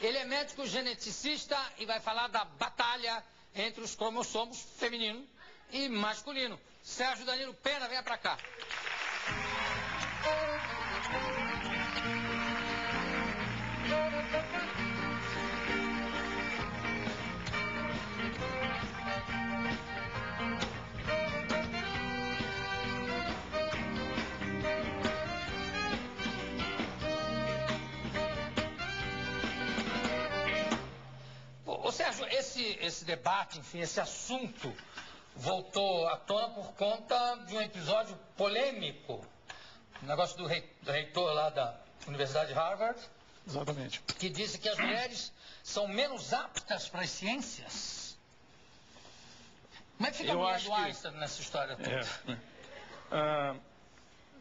Ele é médico geneticista e vai falar da batalha entre os cromossomos feminino e masculino. Sérgio Danilo Pena, venha pra cá. Ô Sérgio, esse debate, enfim, esse assunto voltou à tona por conta de um episódio polêmico. O negócio do reitor lá da Universidade de Harvard. Exatamente. Que disse que as mulheres são menos aptas para as ciências. Como é que fica a mulher do Einstein nessa história toda?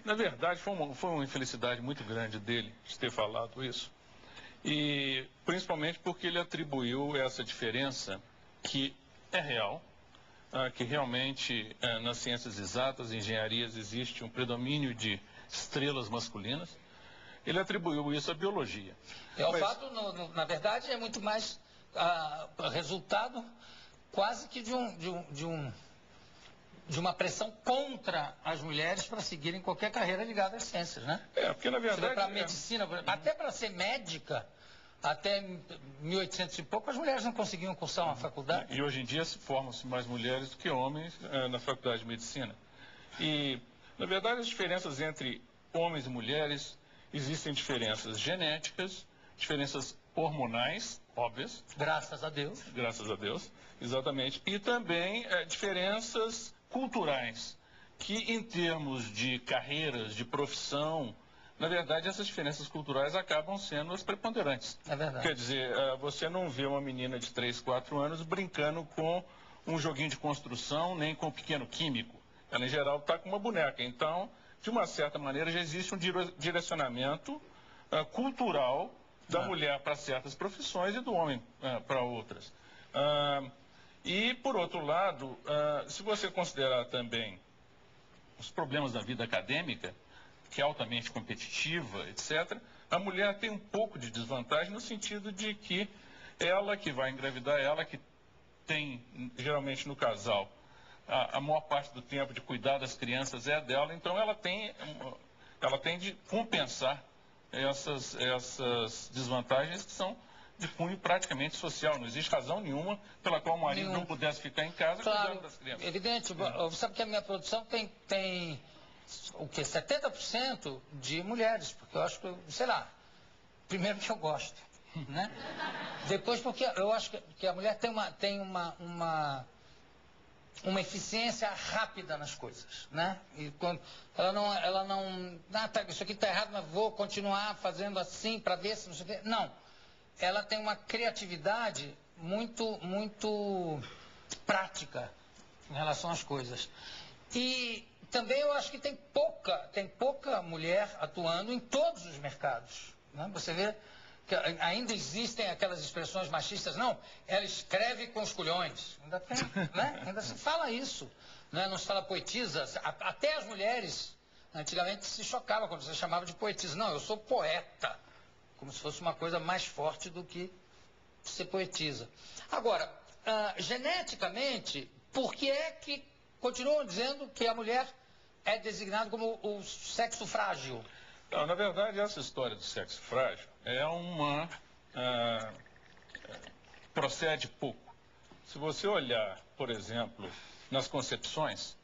Na verdade, foi uma infelicidade muito grande dele de ter falado isso. E principalmente porque ele atribuiu essa diferença que é real, que realmente nas ciências exatas, engenharias, existe um predomínio de estrelas masculinas. Ele atribuiu isso à biologia. O fato, na verdade, é muito mais resultado quase que de uma pressão contra as mulheres para seguirem qualquer carreira ligada às ciências, né? Porque na verdade... Para medicina, até para ser médica, até 1800 e pouco, as mulheres não conseguiam cursar uma faculdade. E hoje em dia formam-se mais mulheres do que homens na faculdade de medicina. E, na verdade, as diferenças entre homens e mulheres, existem diferenças genéticas, diferenças hormonais, óbvias. Graças a Deus. Graças a Deus, exatamente. E também diferenças culturais, que em termos de carreiras, de profissão, na verdade essas diferenças culturais acabam sendo as preponderantes. É verdade. Quer dizer, você não vê uma menina de 3, 4 anos brincando com um joguinho de construção, nem com um pequeno químico. Ela, em geral, está com uma boneca. Então, de uma certa maneira, já existe um direcionamento cultural da mulher para certas profissões e do homem para outras. E, por outro lado, se você considerar também os problemas da vida acadêmica, que é altamente competitiva, etc., a mulher tem um pouco de desvantagem no sentido de que ela que vai engravidar, ela que tem, geralmente no casal, a maior parte do tempo de cuidar das crianças é dela, então ela tem de compensar essas desvantagens que são de cunho praticamente social. Não existe razão nenhuma pela qual o marido não pudesse ficar em casa cuidando das crianças. Evidente. Você sabe que a minha produção tem o quê? 70% de mulheres, porque eu acho que, sei lá, primeiro que eu gosto, né? Depois porque eu acho que a mulher tem uma eficiência rápida nas coisas, né? E quando ela não, isso aqui está errado, mas vou continuar fazendo assim para ver se não sei o quê. Não, ela tem uma criatividade muito prática em relação às coisas. E também eu acho que tem pouca mulher atuando em todos os mercados, né? Você vê que ainda existem aquelas expressões machistas, não, ela escreve com os culhões, ainda tem, né? Ainda se fala isso, né? Não se fala poetisa, até as mulheres antigamente se chocavam quando você chamava de poetisa, não, eu sou poeta, como se fosse uma coisa mais forte do que ser poetisa. Agora, geneticamente, por que é que continuam dizendo que a mulher é designada como o sexo frágil? Não, na verdade, essa história do sexo frágil é procede pouco. Se você olhar, por exemplo, nas concepções,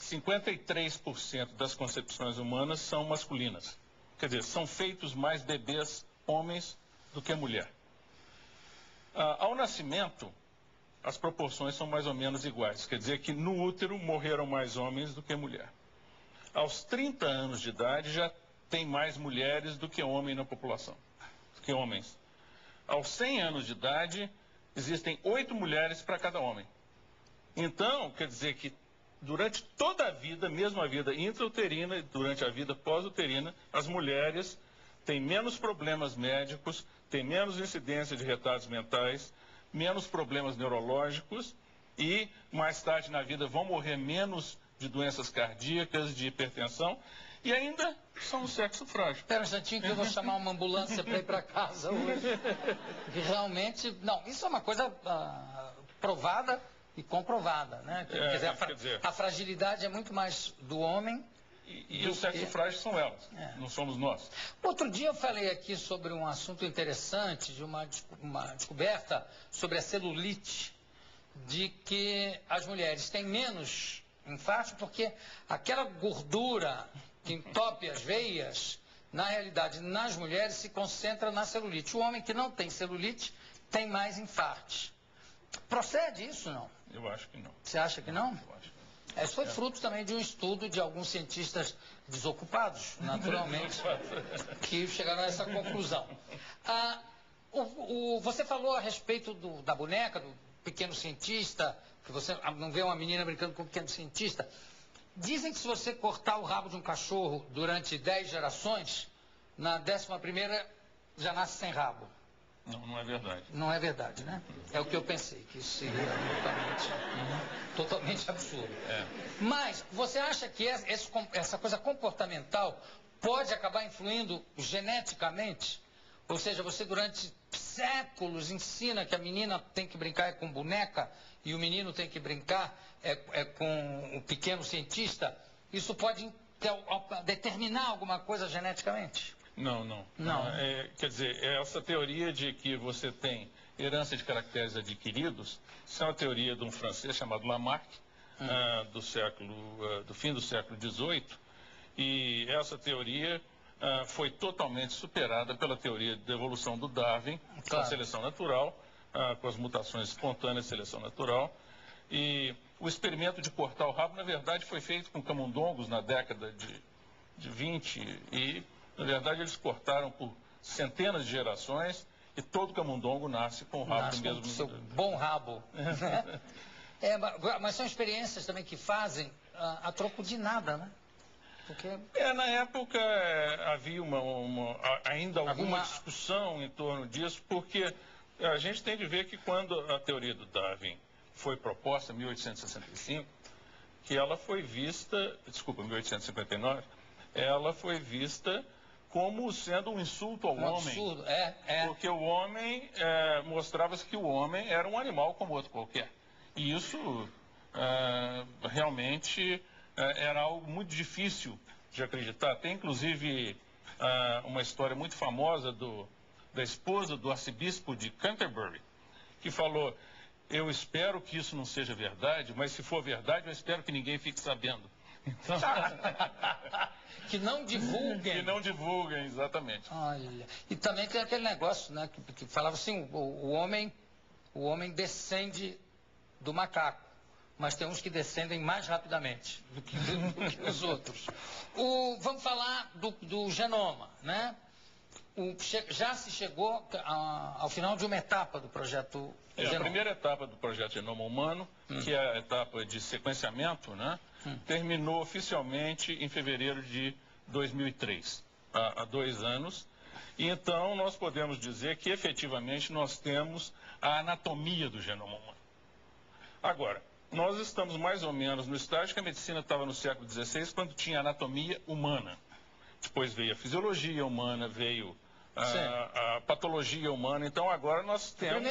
53% das concepções humanas são masculinas. Quer dizer, são feitos mais bebês homens do que mulher. Ao nascimento, as proporções são mais ou menos iguais. Quer dizer que no útero morreram mais homens do que mulher. Aos 30 anos de idade já tem mais mulheres do que homens na população, do que homens. Aos 100 anos de idade, existem 8 mulheres para cada homem. Então, quer dizer que durante toda a vida, mesmo a vida intrauterina e durante a vida pós-uterina, as mulheres têm menos problemas médicos, têm menos incidência de retardos mentais, menos problemas neurológicos e mais tarde na vida vão morrer menos de doenças cardíacas, de hipertensão E ainda são um sexo frágil. Espera um instantinho que eu vou chamar uma ambulância para ir para casa hoje. Porque realmente, não, isso é uma coisa provada e comprovada, né? Quer dizer, a fragilidade é muito mais do homem. E o sexo frágil são elas, não somos nós. Outro dia eu falei aqui sobre um assunto interessante, de uma descoberta sobre a celulite, de que as mulheres têm menos infarto porque aquela gordura que entope as veias, na realidade, nas mulheres se concentra na celulite. O homem que não tem celulite tem mais infartos. Procede isso, não? Eu acho que não. Você acha que não? Eu acho que não. Isso foi fruto também de um estudo de alguns cientistas desocupados, naturalmente, que chegaram a essa conclusão. Você falou a respeito da boneca, do pequeno cientista, que você não vê uma menina brincando com um pequeno cientista. Dizem que se você cortar o rabo de um cachorro durante 10 gerações, na 11ª já nasce sem rabo. Não, não é verdade. Não é verdade, né? É o que eu pensei, que isso seria totalmente absurdo. Mas você acha que essa coisa comportamental pode acabar influindo geneticamente? Ou seja, você durante séculos ensina que a menina tem que brincar com boneca e o menino tem que brincar com o pequeno cientista. Isso pode determinar alguma coisa geneticamente? Não, não. Não. Quer dizer, essa teoria de que você tem herança de caracteres adquiridos, isso é uma teoria de um francês chamado Lamarck, do fim do século XVIII, e essa teoria foi totalmente superada pela teoria da evolução do Darwin, com a seleção natural, com as mutações espontâneas de seleção natural. E o experimento de cortar o rabo, na verdade, foi feito com camundongos na década de 20 e, na verdade, eles cortaram por centenas de gerações e todo camundongo nasce com o rabo do mesmo... Com seu bom rabo. Mas são experiências também que fazem a troco de nada, né? Porque... na época havia ainda alguma discussão em torno disso, porque a gente tem de ver que quando a teoria do Darwin foi proposta em 1865, que ela foi vista, 1859, ela foi vista como sendo um insulto ao homem. Absurdo, Porque o homem, mostrava-se que o homem era um animal como outro qualquer. E isso realmente era algo muito difícil de acreditar. Tem, inclusive, uma história muito famosa da esposa do arcebispo de Canterbury, que falou: eu espero que isso não seja verdade, mas se for verdade, eu espero que ninguém fique sabendo. Então... que não divulguem. Que não divulguem, exatamente. Olha. E também tem aquele negócio, né, que falava assim, o homem descende do macaco, mas tem uns que descendem mais rapidamente do que os outros. Vamos falar do genoma, né? Já se chegou ao final de uma etapa do projeto Genoma. A primeira etapa do projeto Genoma Humano, que é a etapa de sequenciamento, né, terminou oficialmente em fevereiro de 2003, há 2 anos. E então nós podemos dizer que efetivamente nós temos a anatomia do genoma humano. Agora, nós estamos mais ou menos no estágio que a medicina estava no século XVI, quando tinha anatomia humana. Depois veio a fisiologia humana, veio a patologia humana. Então agora nós temos...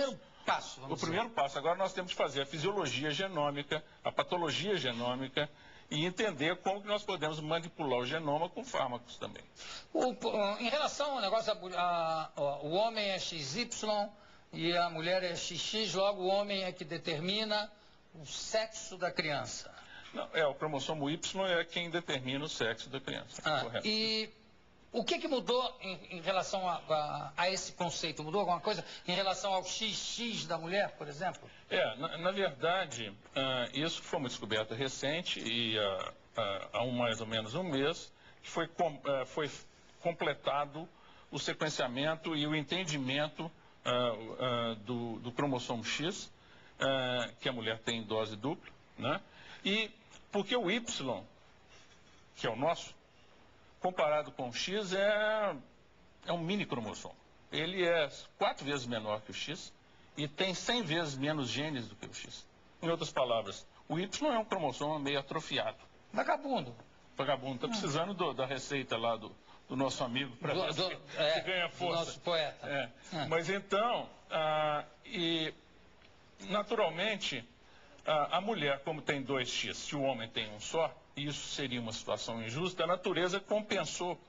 O primeiro passo. Agora nós temos que fazer a fisiologia genômica, a patologia genômica e entender como que nós podemos manipular o genoma com fármacos também. Em relação ao negócio, o homem é XY e a mulher é XX, logo o homem é que determina o sexo da criança. Não, o cromossomo Y é quem determina o sexo da criança. Correto. E o que mudou em relação a esse conceito? Mudou alguma coisa em relação ao XX da mulher, por exemplo? Na verdade, isso foi uma descoberta recente e há mais ou menos um mês que foi completado o sequenciamento e o entendimento do cromossomo X, que a mulher tem em dose dupla, né? E porque o Y, que é o nosso, comparado com o X, é um mini cromossomo. Ele é 4 vezes menor que o X e tem 100 vezes menos genes do que o X. Em outras palavras, o Y é um cromossomo meio atrofiado. Vagabundo. Vagabundo está precisando da receita lá do nosso amigo, para ver se ganha força. Do nosso poeta. Mas então, naturalmente, a mulher, como tem 2x, se o homem tem um só, e isso seria uma situação injusta, a natureza compensou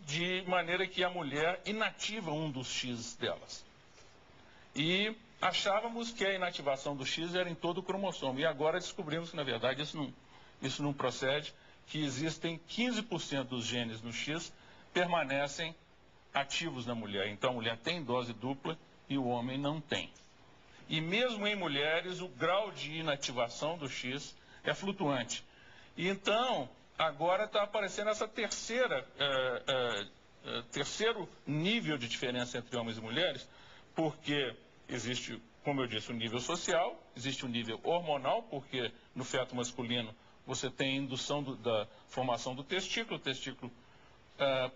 de maneira que a mulher inativa um dos X delas. E achávamos que a inativação do X era em todo o cromossomo. E agora descobrimos que, na verdade, isso não procede, que existem 15% dos genes no X permanecem ativos na mulher. Então, a mulher tem dose dupla e o homem não tem. E mesmo em mulheres, o grau de inativação do X é flutuante. E então, agora está aparecendo essa terceiro nível de diferença entre homens e mulheres, porque existe, como eu disse, o nível social, existe o nível hormonal, porque no feto masculino você tem indução da formação do testículo, o testículo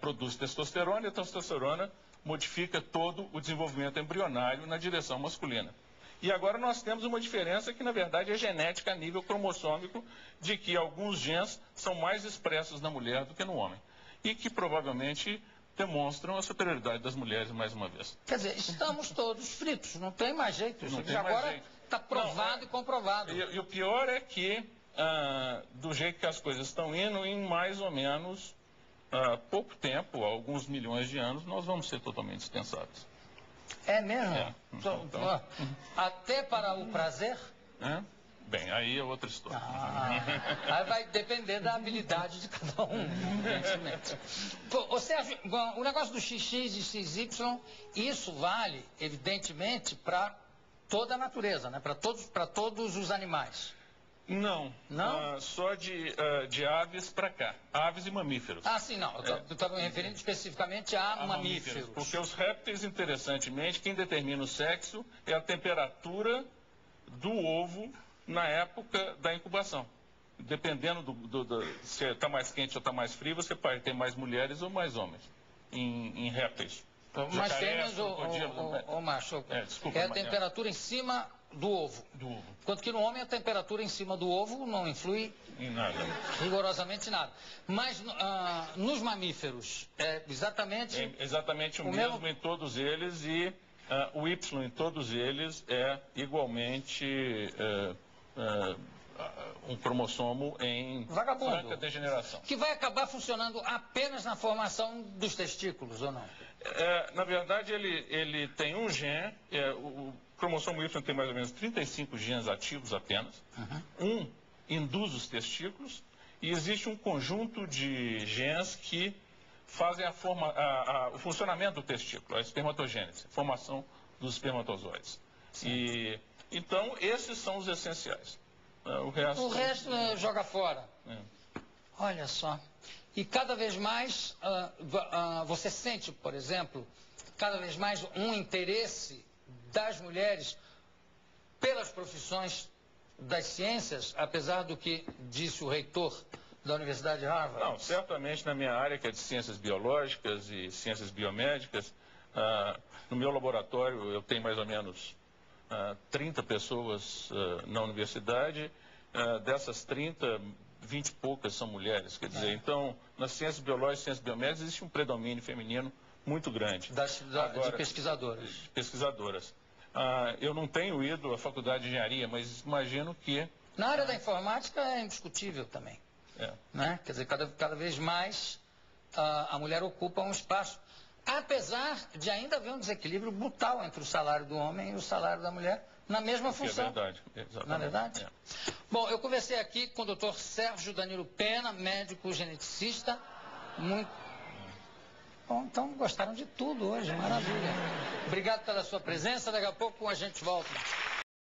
produz testosterona, e a testosterona modifica todo o desenvolvimento embrionário na direção masculina. E agora nós temos uma diferença que, na verdade, é genética a nível cromossômico, de que alguns genes são mais expressos na mulher do que no homem. E que provavelmente demonstram a superioridade das mulheres mais uma vez. Quer dizer, estamos todos fritos, não tem mais jeito. Isso aqui agora está provado e comprovado. E o pior é que, do jeito que as coisas estão indo, em mais ou menos pouco tempo, alguns milhões de anos, nós vamos ser totalmente dispensáveis. É mesmo? Até para o prazer? Bem, aí é outra história. Aí vai depender da habilidade de cada um, evidentemente. Ô Sérgio, o negócio do XX e XY, isso vale, evidentemente, para toda a natureza, né? Para todos os animais. Não? Só de aves para cá. Aves e mamíferos. Sim, não. Eu estava me referindo especificamente a mamíferos. Porque os répteis, interessantemente, quem determina o sexo é a temperatura do ovo na época da incubação. Dependendo se está mais quente ou está mais frio, você pode ter mais mulheres ou mais homens em répteis. Mais fêmeas ou macho? Desculpa, é a temperatura em cima do ovo. Enquanto que no homem a temperatura em cima do ovo não influi em nada. Rigorosamente nada. Mas nos mamíferos é exatamente o mesmo em todos eles, e o Y em todos eles é igualmente um cromossomo em franca degeneração. Que vai acabar funcionando apenas na formação dos testículos, ou não? Na verdade, ele tem um gene, o cromossomo Y tem mais ou menos 35 genes ativos apenas. Um induz os testículos, e existe um conjunto de genes que fazem o funcionamento do testículo, a espermatogênese, a formação dos espermatozoides. Então, esses são os essenciais. O resto joga fora. Olha só. E cada vez mais, você sente, por exemplo, cada vez mais um interesse das mulheres pelas profissões das ciências, apesar do que disse o reitor da Universidade de Harvard? Não, certamente na minha área, que é de ciências biológicas e ciências biomédicas, no meu laboratório eu tenho mais ou menos 30 pessoas na universidade. Dessas 30, 20 e poucas são mulheres. Quer dizer, então, nas ciências biológicas e ciências biomédicas existe um predomínio feminino muito grande. De pesquisadoras. Pesquisadoras. Eu não tenho ido à faculdade de engenharia, mas imagino que... Na área da informática é indiscutível também. Né? Quer dizer, cada vez mais a mulher ocupa um espaço. Apesar de ainda haver um desequilíbrio brutal entre o salário do homem e o salário da mulher na mesma função. É verdade, exatamente. Não é verdade? Bom, eu conversei aqui com o Dr. Sérgio Danilo Pena, médico geneticista. Bom, então gostaram de tudo hoje, maravilha. Obrigado pela sua presença, daqui a pouco a gente volta.